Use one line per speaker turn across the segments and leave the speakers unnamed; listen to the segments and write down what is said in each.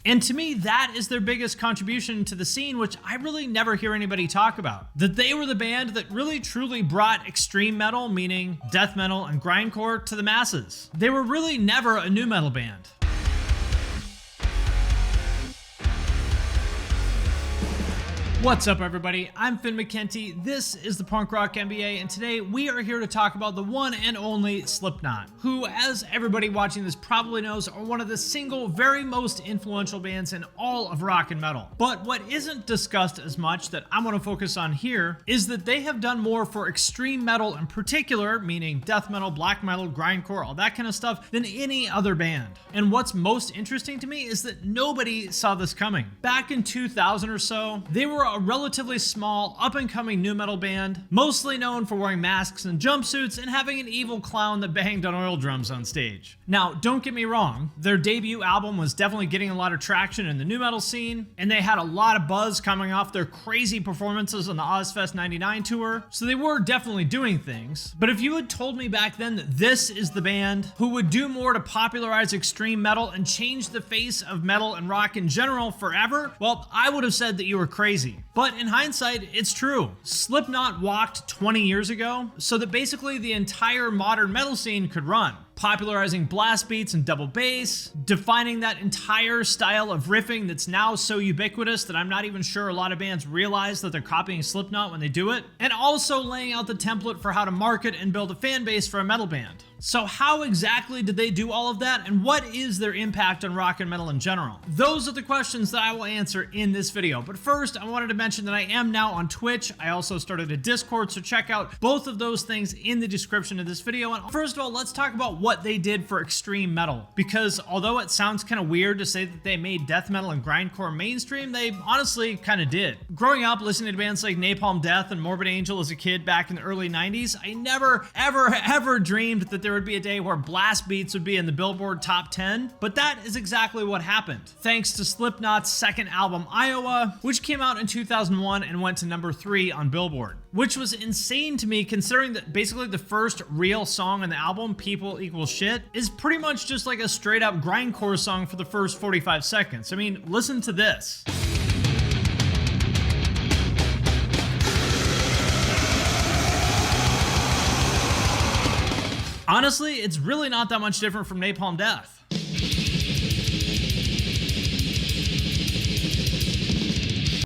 And to me, that is their biggest contribution to the scene, which I really never hear anybody talk about. That they were the band that really truly brought extreme metal, meaning death metal and grindcore, to the masses. They were really never a nu metal band. What's up, everybody? I'm Finn McKenty. This is the Punk Rock MBA, and today we are here to talk about the one and only Slipknot, who, as everybody watching this probably knows, are one of the single very most influential bands in all of rock and metal. But what isn't discussed as much that I want to focus on here is that they have done more for extreme metal in particular, meaning death metal, black metal, grindcore, all that kind of stuff, than any other band. And what's most interesting to me is that nobody saw this coming. Back in 2000 or so, they were a relatively small, up-and-coming nu metal band, mostly known for wearing masks and jumpsuits and having an evil clown that banged on oil drums on stage. Now, don't get me wrong, their debut album was definitely getting a lot of traction in the nu metal scene, and they had a lot of buzz coming off their crazy performances on the Ozfest 99 tour, so they were definitely doing things. But if you had told me back then that this is the band who would do more to popularize extreme metal and change the face of metal and rock in general forever, well, I would have said that you were crazy. But in hindsight, it's true. Slipknot walked 20 years ago so that basically the entire modern metal scene could run, popularizing blast beats and double bass, defining that entire style of riffing that's now so ubiquitous that I'm not even sure a lot of bands realize that they're copying Slipknot when they do it, and also laying out the template for how to market and build a fan base for a metal band. So how exactly did they do all of that, and what is their impact on rock and metal in general? Those are the questions that I will answer in this video. But first, I wanted to mention that I am now on Twitch. I also started a Discord, so check out both of those things in the description of this video. And first of all, let's talk about what they did for extreme metal. Because although it sounds kind of weird to say that they made death metal and grindcore mainstream, they honestly kind of did. Growing up listening to bands like Napalm Death and Morbid Angel as a kid back in the early 90s, I never, ever dreamed that there would be a day where blast beats would be in the Billboard top 10, but that is exactly what happened. Thanks to Slipknot's second album, Iowa, which came out in 2001 and went to number 3 on Billboard, which was insane to me considering that basically the first real song on the album, People Equal Shit, is pretty much just like a straight up grindcore song for the first 45 seconds. I mean, listen to this. Honestly, it's really not that much different from Napalm Death.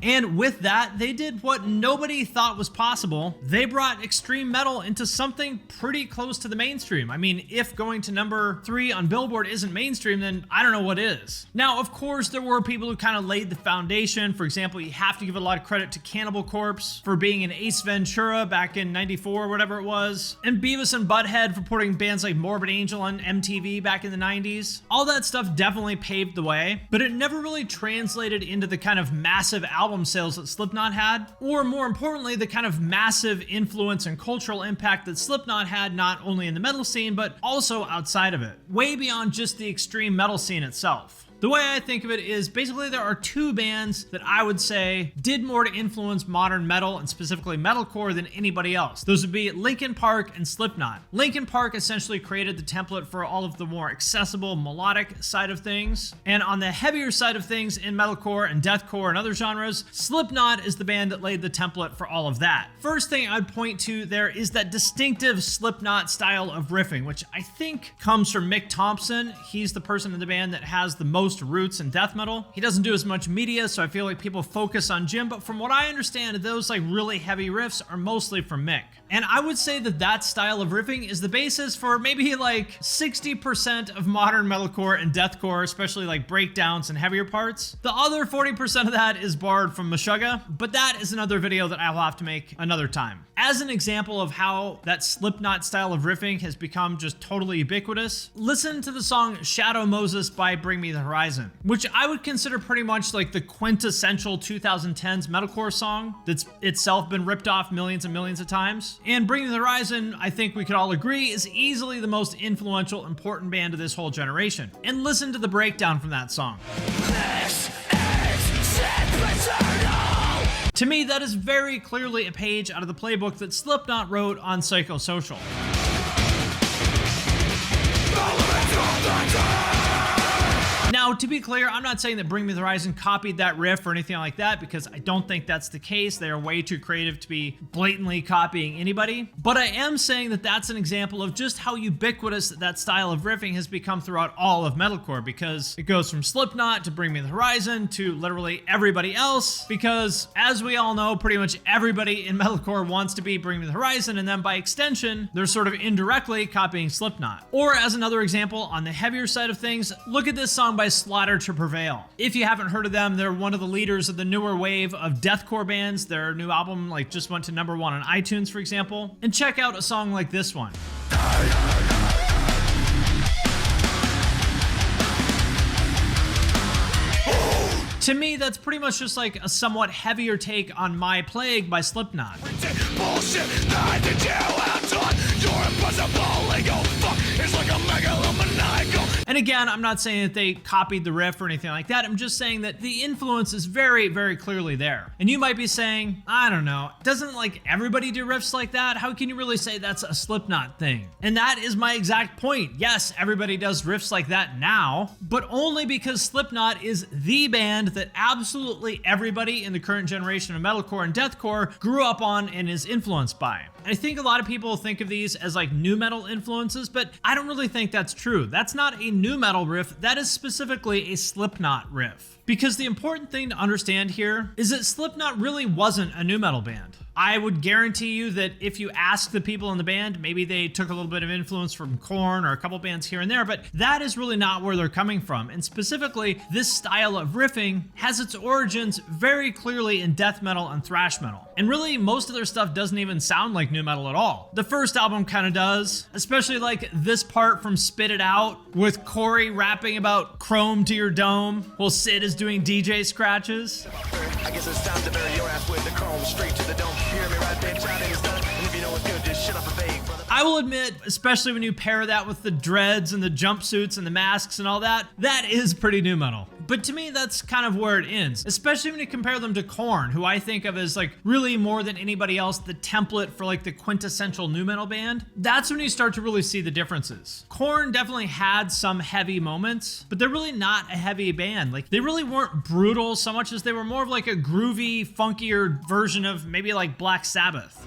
And with that, they did what nobody thought was possible. They brought extreme metal into something pretty close to the mainstream. I mean, if going to number 3 on Billboard isn't mainstream, then I don't know what is. Now, of course, there were people who kind of laid the foundation. For example, you have to give a lot of credit to Cannibal Corpse for being in Ace Ventura back in '94 or whatever it was, and Beavis and Butthead for putting bands like Morbid Angel on MTV back in the 90s. All that stuff definitely paved the way, but it never really translated into the kind of massive album sales that Slipknot had, or more importantly, the kind of massive influence and cultural impact that Slipknot had not only in the metal scene, but also outside of it, way beyond just the extreme metal scene itself. The way I think of it is basically there are 2 bands that I would say did more to influence modern metal and specifically metalcore than anybody else. Those would be Linkin Park and Slipknot. Linkin Park essentially created the template for all of the more accessible melodic side of things. And on the heavier side of things in metalcore and deathcore and other genres, Slipknot is the band that laid the template for all of that. First thing I'd point to there is that distinctive Slipknot style of riffing, which I think comes from Mick Thompson. He's the person in the band that has the most roots in death metal. He doesn't do as much media, so I feel like people focus on Jim, but from what I understand, those like really heavy riffs are mostly from Mick. And I would say that that style of riffing is the basis for maybe like 60% of modern metalcore and deathcore, especially like breakdowns and heavier parts. The other 40% of that is borrowed from Meshuggah, but that is another video that I will have to make another time. As an example of how that Slipknot style of riffing has become just totally ubiquitous, listen to the song Shadow Moses by Bring Me the Horizon, which I would consider pretty much like the quintessential 2010s metalcore song that's itself been ripped off millions and millions of times. And Bring Me the Horizon, I think we could all agree, is easily the most influential, important band of this whole generation. And listen to the breakdown from that song. To me, that is very clearly a page out of the playbook that Slipknot wrote on Psychosocial. Now, Now, to be clear, I'm not saying that Bring Me the Horizon copied that riff or anything like that, because I don't think that's the case. They are way too creative to be blatantly copying anybody. But I am saying that that's an example of just how ubiquitous that style of riffing has become throughout all of metalcore, because it goes from Slipknot to Bring Me the Horizon to literally everybody else, because as we all know, pretty much everybody in metalcore wants to be Bring Me the Horizon, and then by extension, they're sort of indirectly copying Slipknot. Or as another example, on the heavier side of things, look at this song by Slaughter to Prevail. If you haven't heard of them, they're one of the leaders of the newer wave of deathcore bands. Their new album just went to #1 on iTunes, for example. And check out a song like this one. To me, that's pretty much just like a somewhat heavier take on My Plague by Slipknot.
Bullshit that did you have done. You're impossible, legal fuck. It's like a megalomaniacal.
And again, I'm not saying that they copied the riff or anything like that. I'm just saying that the influence is very, very clearly there. And you might be saying, I don't know, doesn't like everybody do riffs like that? How can you really say that's a Slipknot thing? And that is my exact point. Yes, everybody does riffs like that now, but only because Slipknot is the band that absolutely everybody in the current generation of metalcore and deathcore grew up on and is influenced by. I think a lot of people think of these as like nu metal influences, but I don't really think that's true. That's not a nu metal riff, that is specifically a Slipknot riff. Because the important thing to understand here is that Slipknot really wasn't a nu metal band. I would guarantee you that if you ask the people in the band, maybe they took a little bit of influence from Korn or a couple bands here and there, but that is really not where they're coming from. And specifically, this style of riffing has its origins very clearly in death metal and thrash metal. And really, most of their stuff doesn't even sound like nu metal at all. The first album kind of does, especially like this part from Spit It Out with Corey rapping about chrome to your dome while Sid is doing DJ scratches.
I guess it's time to bury your ass with the chrome straight to the dome. Hear me right, babe, shout it's done. And if you know it's good, just shut up and bake, brother.
I will admit, especially when you pair that with the dreads and the jumpsuits and the masks and all that, that is pretty nu metal. But to me, that's kind of where it ends, especially when you compare them to Korn, who I think of as like really more than anybody else, the template for like the quintessential nu metal band. That's when you start to really see the differences. Korn definitely had some heavy moments, but they're really not a heavy band. Like they really weren't brutal so much as they were more of like a groovy, funkier version of maybe like Black Sabbath.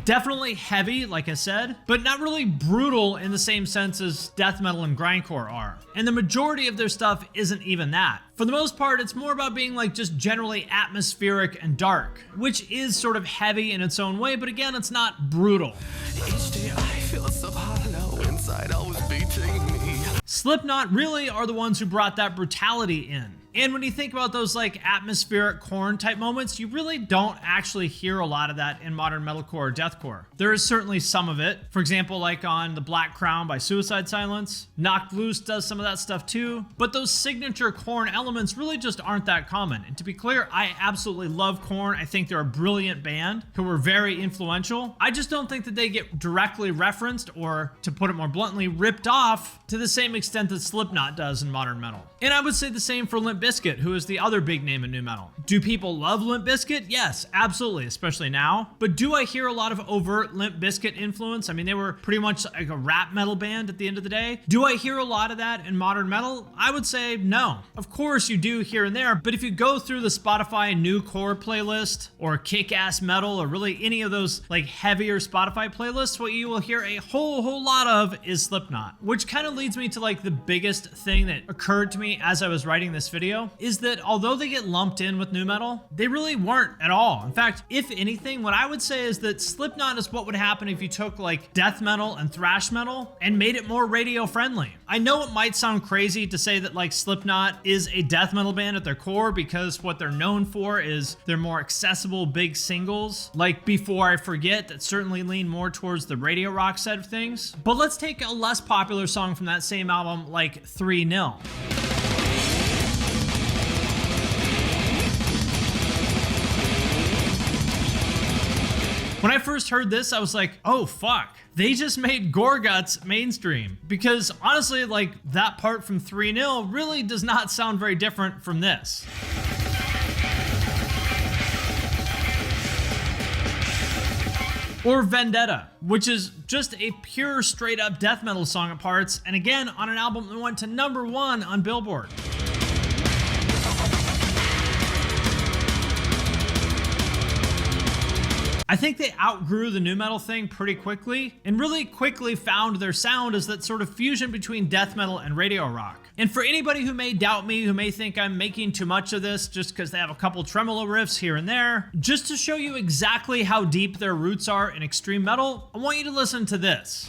Definitely heavy, like I said, but not really brutal in the same sense as death metal and grindcore are. And the majority of their stuff isn't even that. For the most part, it's more about being like just generally atmospheric and dark, which is sort of heavy in its own way, but again, it's not brutal.
Each day I feel so hollow inside, always beating me.
Slipknot really are the ones who brought that brutality in. And when you think about those like atmospheric Korn type moments, you really don't actually hear a lot of that in modern metalcore or deathcore. There is certainly some of it. For example, like on The Black Crown by Suicide Silence. Knocked Loose does some of that stuff too. But those signature Korn elements really just aren't that common. And to be clear, I absolutely love Korn. I think they're a brilliant band who were very influential. I just don't think that they get directly referenced, or to put it more bluntly, ripped off to the same extent that Slipknot does in modern metal. And I would say the same for Limp Bizkit, who is the other big name in nu metal. Do people love Limp Bizkit? Yes, absolutely, especially now. But do I hear a lot of overt Limp Bizkit influence? I mean, they were pretty much like a rap metal band at the end of the day. Do I hear a lot of that in modern metal? I would say no. Of course you do here and there, but if you go through the Spotify new core playlist or kick-ass metal or really any of those like heavier Spotify playlists, what you will hear a whole lot of is Slipknot, which kind of leads me to like the biggest thing that occurred to me as I was writing this video, is that although they get lumped in with nu metal, they really weren't at all. In fact, if anything, what I would say is that Slipknot is what would happen if you took like death metal and thrash metal and made it more radio friendly. I know it might sound crazy to say that like Slipknot is a death metal band at their core, because what they're known for is their more accessible big singles, like Before I Forget, that certainly lean more towards the radio rock side of things. But let's take a less popular song from that same album, like 3-0. When I first heard this, I was like, oh fuck, they just made Gore Guts mainstream. Because honestly, like that part from 3-0 really does not sound very different from this. Or Vendetta, which is just a pure straight up death metal song at parts, and again on an album that went to #1 on Billboard. I think they outgrew the nu metal thing pretty quickly and really quickly found their sound as that sort of fusion between death metal and radio rock. And for anybody who may doubt me, who may think I'm making too much of this just because they have a couple tremolo riffs here and there, just to show you exactly how deep their roots are in extreme metal, I want you to listen to this.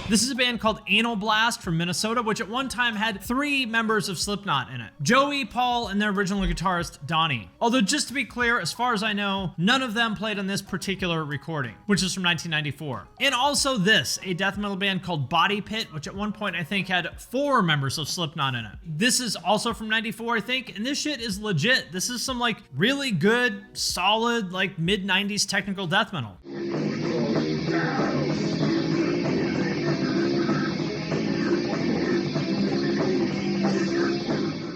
This is a band called Anal Blast from Minnesota, which at one time had 3 members of Slipknot in it. Joey, Paul, and their original guitarist, Donnie. Although just to be clear, as far as I know, none of them played on this particular recording, which is from 1994. And also this, a death metal band called Body Pit, which at one point I think had 4 members of Slipknot in it. This is also from 94, I think, and this shit is legit. This is some like really good, solid, like mid-90s technical death metal.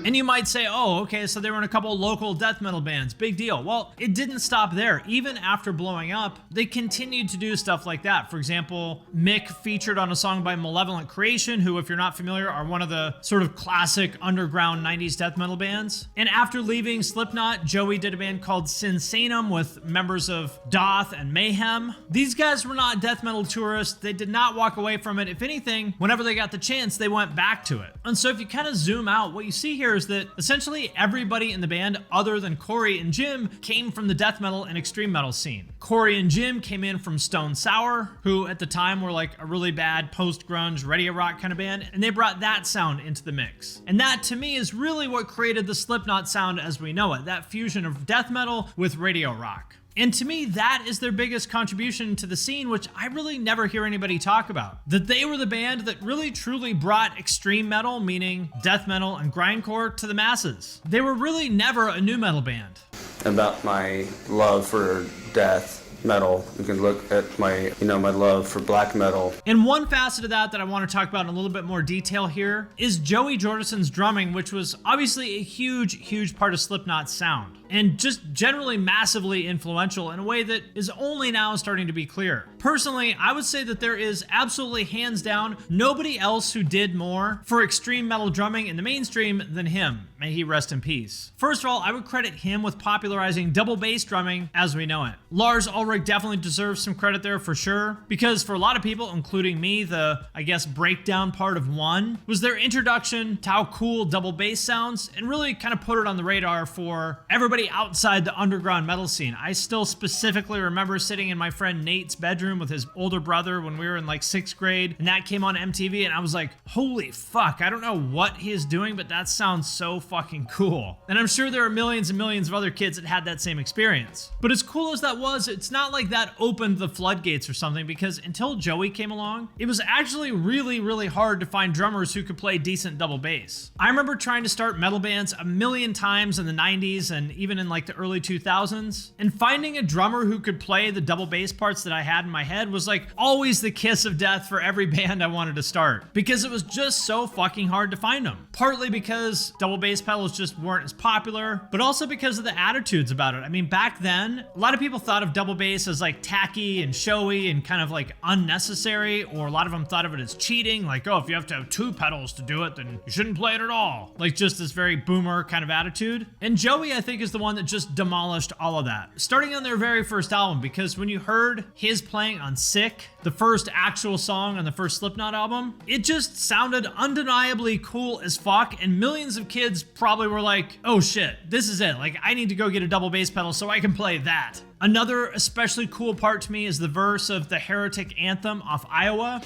And you might say, oh, okay, so they were in a couple local death metal bands, big deal. Well, it didn't stop there. Even after blowing up, they continued to do stuff like that. For example, Mick featured on a song by Malevolent Creation, who, if you're not familiar, are one of the sort of classic underground 90s death metal bands. And after leaving Slipknot, Joey did a band called Sinsanum with members of Doth and Mayhem. These guys were not death metal tourists. They did not walk away from it. If anything, whenever they got the chance, they went back to it. And so if you kind of zoom out, what you see here is that essentially everybody in the band other than Corey and Jim came from the death metal and extreme metal scene. Corey and Jim came in from Stone Sour, who at the time were like a really bad post-grunge radio rock kind of band, and they brought that sound into the mix. And that to me is really what created the Slipknot sound as we know it, that fusion of death metal with radio rock. And to me, that is their biggest contribution to the scene, which I really never hear anybody talk about. That they were the band that really truly brought extreme metal, meaning death metal and grindcore, to the masses. They were really never a nu metal band.
About my love for death metal, you can look at my love for black metal.
And one facet of that I want to talk about in a little bit more detail here is Joey Jordison's drumming, which was obviously a huge part of Slipknot's sound. And just generally massively influential in a way that is only now starting to be clear. Personally, I would say that there is absolutely hands down nobody else who did more for extreme metal drumming in the mainstream than him. May he rest in peace. First of all, I would credit him with popularizing double bass drumming as we know it. Lars Ulrich definitely deserves some credit there for sure, because for a lot of people, including me, the, I guess, breakdown part of One was their introduction to how cool double bass sounds and really kind of put it on the radar for everybody outside the underground metal scene. I still specifically remember sitting in my friend Nate's bedroom with his older brother when we were in like 6th grade, and that came on MTV, and I was like, holy fuck, I don't know what he is doing, but that sounds so fucking cool. And I'm sure there are millions and millions of other kids that had that same experience. But as cool as that was, it's not like that opened the floodgates or something, because until Joey came along, it was actually really hard to find drummers who could play decent double bass. I remember trying to start metal bands a million times in the 90s and even in like the early 2000s, and finding a drummer who could play the double bass parts that I had in my head was like always the kiss of death for every band I wanted to start, because it was just so fucking hard to find them. Partly because double bass pedals just weren't as popular, but also because of the attitudes about it. I mean, back then, a lot of people thought of double bass as like tacky and showy and kind of like unnecessary, or a lot of them thought of it as cheating, like, oh, if you have to have 2 pedals to do it, then you shouldn't play it at all. Like just this very boomer kind of attitude. And Joey, I think, is the one that just demolished all of that, starting on their very first album, because when you heard his playing on Sick, the first actual song on the first Slipknot album, it just sounded undeniably cool as fuck, and millions of kids probably were like, oh shit, this is it, like I need to go get a double bass pedal so I can play that. Another especially cool part to me is the verse of the Heretic Anthem off Iowa.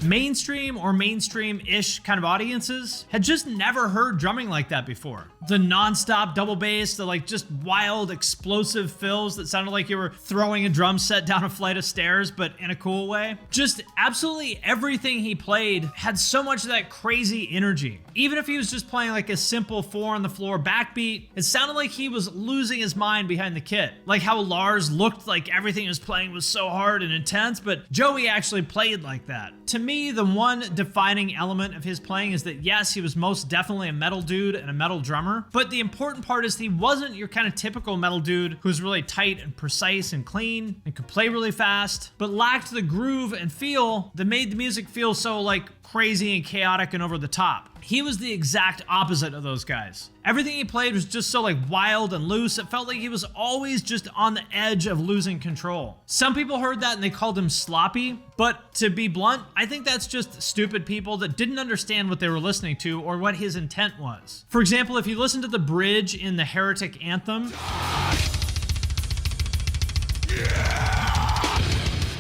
Mainstream or mainstream-ish kind of audiences had just never heard drumming like that before. The non-stop double bass, the like just wild explosive fills that sounded like you were throwing a drum set down a flight of stairs, but in a cool way. Just absolutely everything he played had so much of that crazy energy. Even if he was just playing like a simple 4 on the floor backbeat, it sounded like he was losing his mind behind the kit. Like how Lars looked like everything he was playing was so hard and intense, but Joey actually played like that. To me, the one defining element of his playing is that yes, he was most definitely a metal dude and a metal drummer, but the important part is he wasn't your kind of typical metal dude who's really tight and precise and clean and could play really fast, but lacked the groove and feel that made the music feel so like crazy and chaotic and over the top. He was the exact opposite of those guys. Everything he played was just so like wild and loose, it felt like he was always just on the edge of losing control. Some people heard that and they called him sloppy, but to be blunt, I think that's just stupid people that didn't understand what they were listening to or what his intent was. For example, if you listen to the bridge in the Heretic Anthem,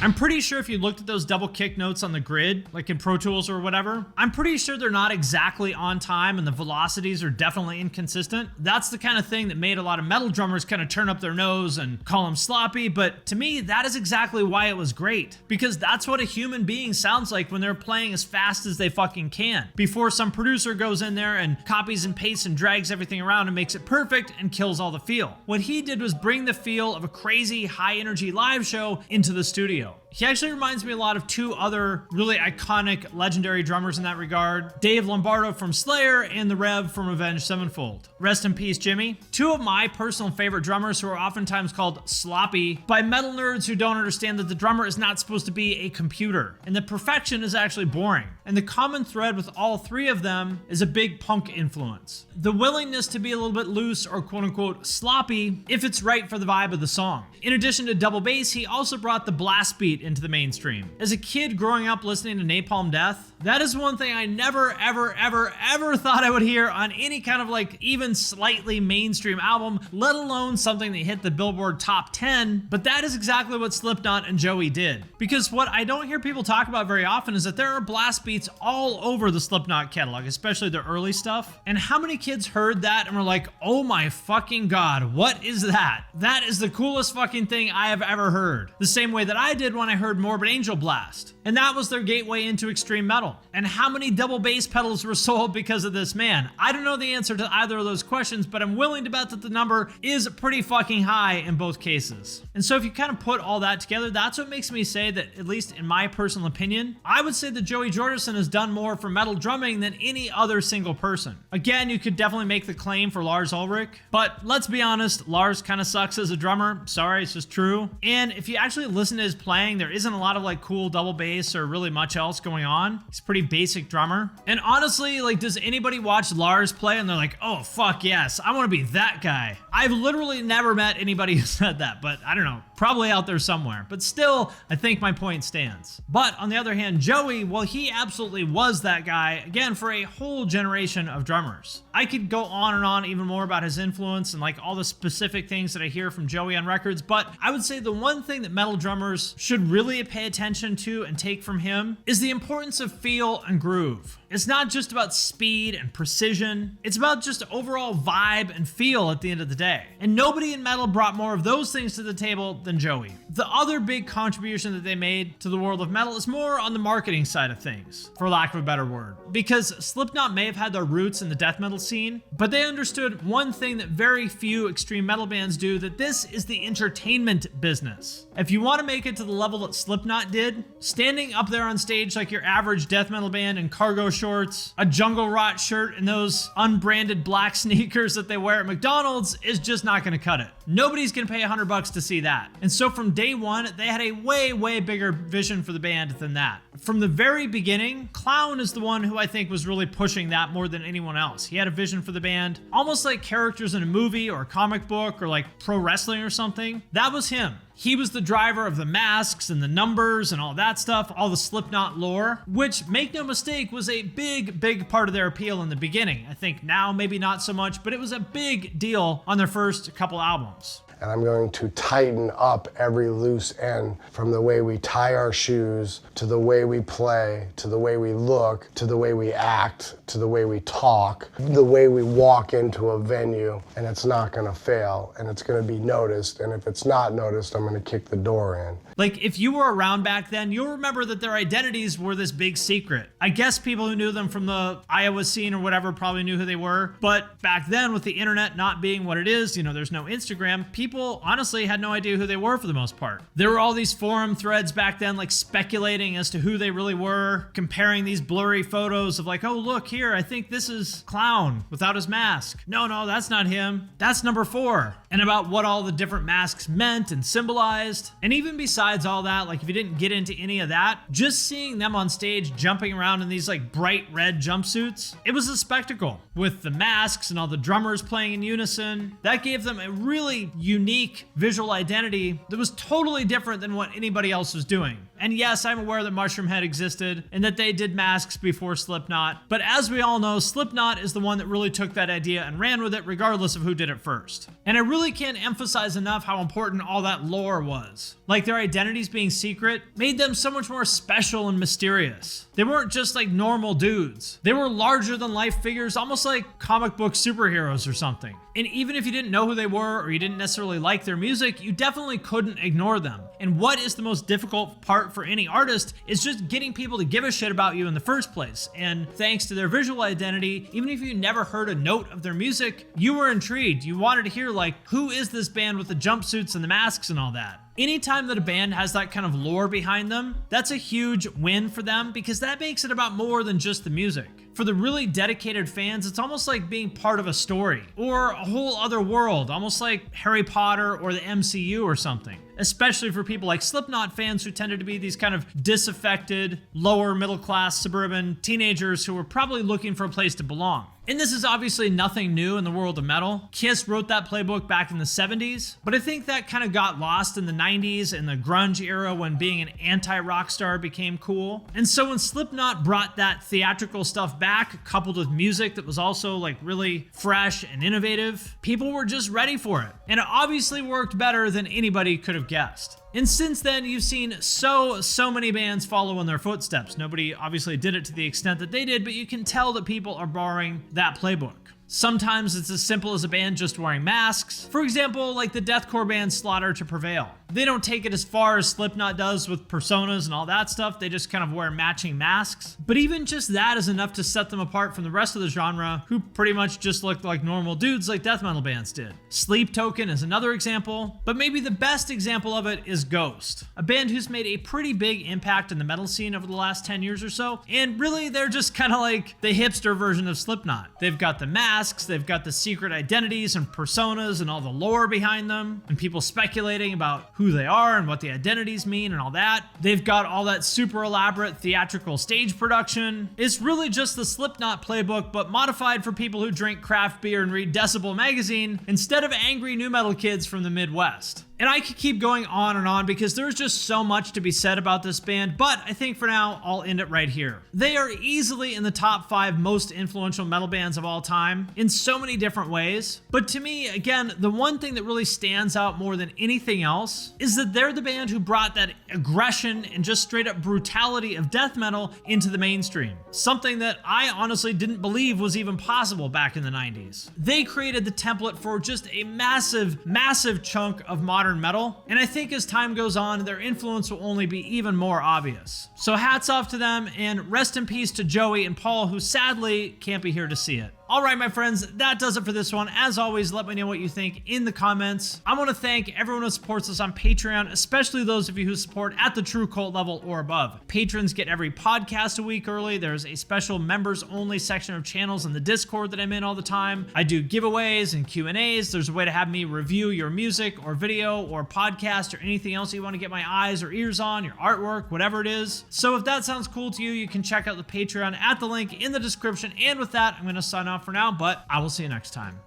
I'm pretty sure if you looked at those double kick notes on the grid, like in Pro Tools or whatever, I'm pretty sure they're not exactly on time and the velocities are definitely inconsistent. That's the kind of thing that made a lot of metal drummers kind of turn up their nose and call him sloppy, but to me, that is exactly why it was great. Because that's what a human being sounds like when they're playing as fast as they fucking can, before some producer goes in there and copies and pastes and drags everything around and makes it perfect and kills all the feel. What he did was bring the feel of a crazy high energy live show into the studio. He actually reminds me a lot of two other really iconic legendary drummers in that regard, Dave Lombardo from Slayer and the Rev from Avenged Sevenfold. Rest in peace, Jimmy. Two of my personal favorite drummers who are oftentimes called sloppy by metal nerds who don't understand that the drummer is not supposed to be a computer and that perfection is actually boring. And the common thread with all three of them is a big punk influence. The willingness to be a little bit loose or quote unquote sloppy if it's right for the vibe of the song. In addition to double bass, he also brought the blast beat into the mainstream. As a kid growing up listening to Napalm Death, that is one thing I never, ever thought I would hear on any kind of like even slightly mainstream album, let alone something that hit the Billboard top 10. But that is exactly what Slipknot and Joey did. Because what I don't hear people talk about very often is that there are blast beats all over the Slipknot catalog, especially their early stuff. And how many kids heard that and were like, oh my fucking God, what is that? That is the coolest fucking thing I have ever heard. The same way that I did when I heard Morbid Angel Blast. And that was their gateway into extreme metal. And how many double bass pedals were sold because of this man? I don't know the answer to either of those questions, but I'm willing to bet that the number is pretty fucking high in both cases. And so if you kind of put all that together, that's what makes me say that, at least in my personal opinion, I would say that Joey Jordison has done more for metal drumming than any other single person. Again, you could definitely make the claim for Lars Ulrich, but let's be honest, Lars kind of sucks as a drummer. Sorry, it's just true. And if you actually listen to his playing, there isn't a lot of like cool double bass or really much else going on. He's a pretty basic drummer. And honestly, like, does anybody watch Lars play and they're like, oh fuck yes, I want to be that guy? I've literally never met anybody who said that, but I don't know, probably out there somewhere. But still, I think my point stands. But on the other hand, Joey, well, he absolutely was that guy, again, for a whole generation of drummers. I could go on and on even more about his influence and like all the specific things that I hear from Joey on records, but I would say the one thing that metal drummers should really pay attention to and take from him is the importance of feel and groove. It's not just about speed and precision, it's about just overall vibe and feel at the end of the day. And nobody in metal brought more of those things to the table than Joey. The other big contribution that they made to the world of metal is more on the marketing side of things, for lack of a better word. Because Slipknot may have had their roots in the death metal scene, but they understood one thing that very few extreme metal bands do, that this is the entertainment business. If you want to make it to the level that Slipknot did, standing up there on stage like your average death metal band in cargo shorts, a Jungle Rot shirt, and those unbranded black sneakers that they wear at McDonald's is just not going to cut it. Nobody's going to pay $100 to see that. And so from day one, they had a way bigger vision for the band than that. From the very beginning, Clown is the one who I think was really pushing that more than anyone else. He had a vision for the band, almost like characters in a movie or a comic book or like pro wrestling or something. That was him. He was the driver of the masks and the numbers and all that stuff, all the Slipknot lore, which, make no mistake, was a big part of their appeal in the beginning. I think now maybe not so much, but it was a big deal on their first couple albums.
And I'm going to tighten up every loose end, from the way we tie our shoes, to the way we play, to the way we look, to the way we act, to the way we talk, the way we walk into a venue, and it's not gonna fail, and it's gonna be noticed, and if it's not noticed, I'm gonna kick the door in.
Like, if you were around back then, you'll remember that their identities were this big secret. I guess people who knew them from the Iowa scene or whatever probably knew who they were, but back then, with the internet not being what it is, there's no Instagram, people honestly had no idea who they were for the most part. There were all these forum threads back then, like speculating as to who they really were, comparing these blurry photos of like, oh look here, I think this is Clown without his mask. No, that's not him. That's number 4. And about what all the different masks meant and symbolized. And even besides all that, like if you didn't get into any of that, just seeing them on stage jumping around in these like bright red jumpsuits, it was a spectacle. With the masks and all the drummers playing in unison, that gave them a really unique visual identity that was totally different than what anybody else was doing. And yes, I'm aware that Mushroom Head existed and that they did masks before Slipknot, but as we all know, Slipknot is the one that really took that idea and ran with it regardless of who did it first. And I really can't emphasize enough how important all that lore was. Like, their identities being secret made them so much more special and mysterious. They weren't just like normal dudes. They were larger than life figures, almost like comic book superheroes or something. And even if you didn't know who they were or you didn't necessarily like their music, you definitely couldn't ignore them. And what is the most difficult part for any artist is just getting people to give a shit about you in the first place. And thanks to their visual identity, even if you never heard a note of their music, you were intrigued. You wanted to hear like, who is this band with the jumpsuits and the masks and all that? Anytime that a band has that kind of lore behind them, that's a huge win for them because that makes it about more than just the music. For the really dedicated fans, it's almost like being part of a story or a whole other world, almost like Harry Potter or the MCU or something. Especially for people like Slipknot fans who tended to be these kind of disaffected, lower middle class suburban teenagers who were probably looking for a place to belong. And this is obviously nothing new in the world of metal. Kiss wrote that playbook back in the 70s, but I think that kind of got lost in the 90s and the grunge era when being an anti-rock star became cool. And so when Slipknot brought that theatrical stuff back, coupled with music that was also like really fresh and innovative, people were just ready for it. And it obviously worked better than anybody could have guessed. And since then, you've seen so many bands follow in their footsteps. Nobody obviously did it to the extent that they did, but you can tell that people are borrowing that playbook. Sometimes it's as simple as a band just wearing masks. For example, like the deathcore band Slaughter to Prevail. They don't take it as far as Slipknot does with personas and all that stuff. They just kind of wear matching masks. But even just that is enough to set them apart from the rest of the genre, who pretty much just looked like normal dudes like death metal bands did. Sleep Token is another example, but maybe the best example of it is Ghost, a band who's made a pretty big impact in the metal scene over the last 10 years or so. And really, they're just kind of like the hipster version of Slipknot. They've got the masks, they've got the secret identities and personas and all the lore behind them, and people speculating about who they are and what the identities mean and all that. They've got all that super elaborate theatrical stage production. It's really just the Slipknot playbook, but modified for people who drink craft beer and read Decibel magazine instead of angry nu metal kids from the Midwest. And I could keep going on and on because there's just so much to be said about this band, but I think for now, I'll end it right here. They are easily in the top 5 most influential metal bands of all time in so many different ways. But to me, again, the one thing that really stands out more than anything else is that they're the band who brought that aggression and just straight up brutality of death metal into the mainstream. Something that I honestly didn't believe was even possible back in the 90s. They created the template for just a massive chunk of modern metal, and I think as time goes on, their influence will only be even more obvious. So hats off to them, and rest in peace to Joey and Paul, who sadly can't be here to see it. All right, my friends, that does it for this one. As always, let me know what you think in the comments. I want to thank everyone who supports us on Patreon, especially those of you who support at the True Cult level or above. Patrons get every podcast a week early. There's a special members-only section of channels in the Discord that I'm in all the time. I do giveaways and Q&As. There's a way to have me review your music or video or podcast or anything else you want to get my eyes or ears on, your artwork, whatever it is. So if that sounds cool to you, you can check out the Patreon at the link in the description. And with that, I'm going to sign off for now, but I will see you next time.